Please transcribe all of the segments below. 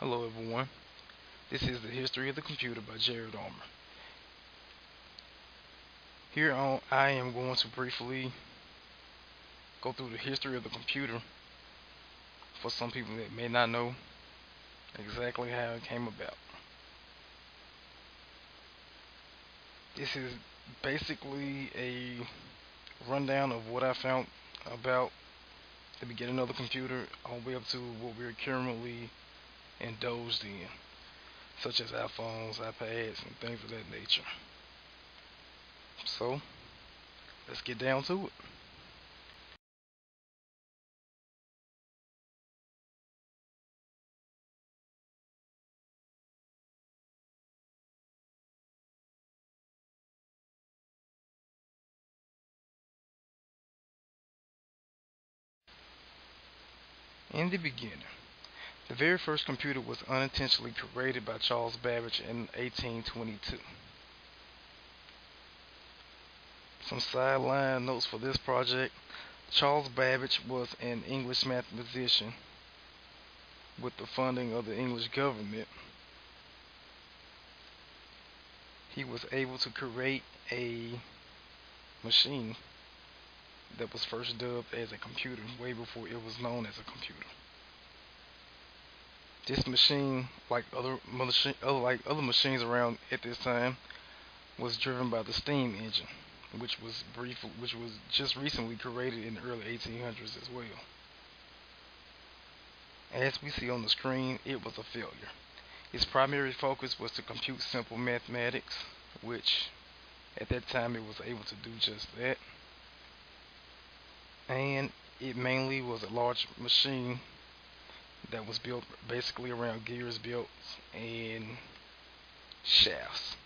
Hello everyone, this is the History of the Computer by Jared Armour. Here on, I am going to briefly go through the history of the computer for some people that may not know exactly how it came about. This is basically a rundown of what I found about the beginning of the computer all the way up to what we're currently indulged in, such as iPhones, iPads, and things of that nature. So, let's get down to it. In the beginning, the very first computer was unintentionally created by Charles Babbage in 1822. Some sideline notes for this project. Charles Babbage was an English mathematician. With the funding of the English government, he was able to create a machine that was first dubbed as a computer way before it was known as a computer. This machine, like other machines around at this time, was driven by the steam engine, which was just recently created in the early 1800s as well. As we see on the screen, it was a failure. Its primary focus was to compute simple mathematics, which at that time it was able to do just that. And it mainly was a large machine that was built basically around gears, belts, and shafts.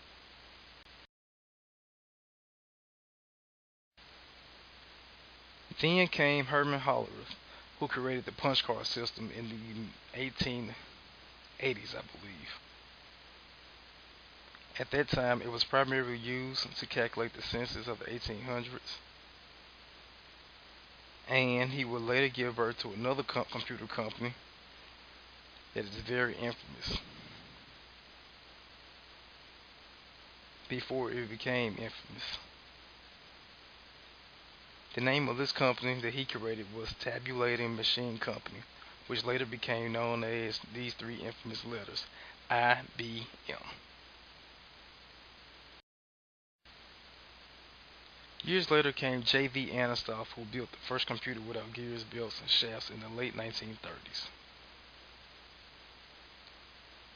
Then came Herman Hollerith, who created the punch card system in the 1880s, I believe. At that time, it was primarily used to calculate the census of the 1800s, and he would later give birth to another computer company that is very infamous before it became infamous. The name of this company that he created was Tabulating Machine Company, which later became known as these three infamous letters, IBM. Years later came J.V. Anostov, who built the first computer without gears, belts, and shafts in the late 1930s.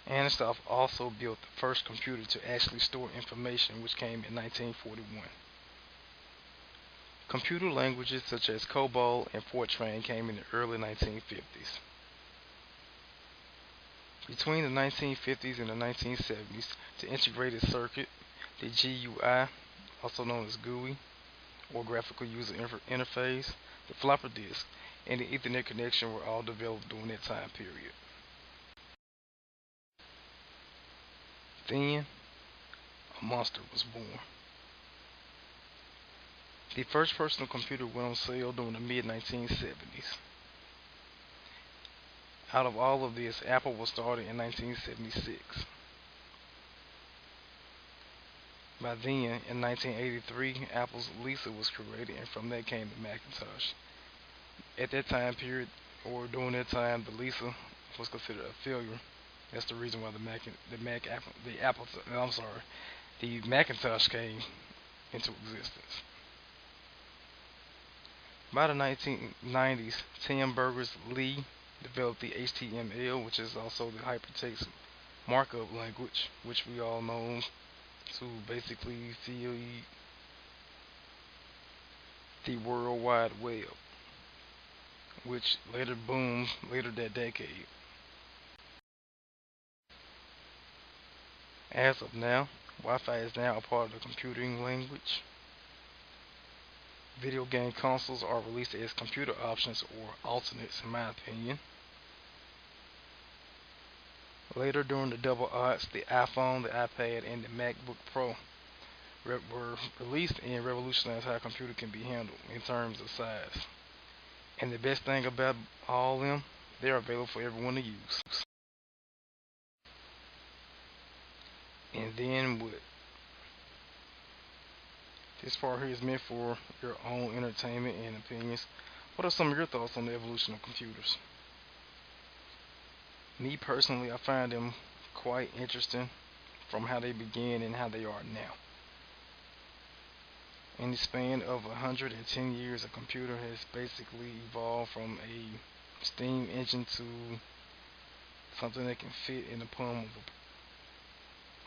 Anostov also built the first computer to actually store information, which came in 1941. Computer languages such as COBOL and Fortran came in the early 1950s. Between the 1950s and the 1970s, the integrated circuit, the GUI, also known as GUI, or Graphical User Interface, the floppy disk, and the Ethernet connection were all developed during that time period. Then, a monster was born. The first personal computer went on sale during the mid-1970s. Out of all of this, Apple was started in 1976. By then, in 1983, Apple's Lisa was created, and from that came the Macintosh. At that time period, or during that time, the Lisa was considered a failure. That's the reason why the Macintosh came into existence. By the 1990s, Tim Berners-Lee developed the HTML, which is also the hypertext markup language, which we all know to basically feed the World Wide Web, which later boomed later that decade. As of now, Wi-Fi is now a part of the computing language. Video game consoles are released as computer options or alternates, in my opinion. Later during the double aughts, the iPhone, the iPad, and the MacBook Pro were released and revolutionized how a computer can be handled in terms of size. And the best thing about all of them, they're available for everyone to use. And then what? This part here is meant for your own entertainment and opinions. What are some of your thoughts on the evolution of computers? Me personally, I find them quite interesting from how they began and how they are now. In the span of 110 years, a computer has basically evolved from a steam engine to something that can fit in the palm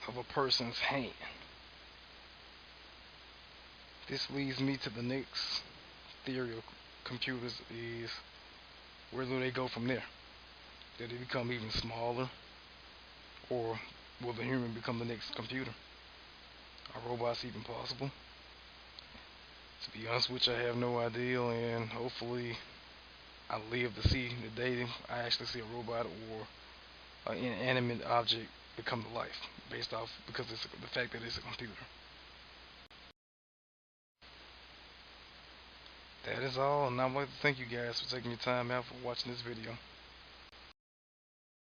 of a person's hand. This leads me to the next theory of computers is where do they go from there? Do they become even smaller? Or will the human become the next computer? Are robots even possible? To be honest with you, I have no idea, and hopefully I live to see the day I actually see a robot or an inanimate object become to life based off because it's the fact that it's a computer. That is all, and I'd like to thank you guys for taking your time out for watching this video.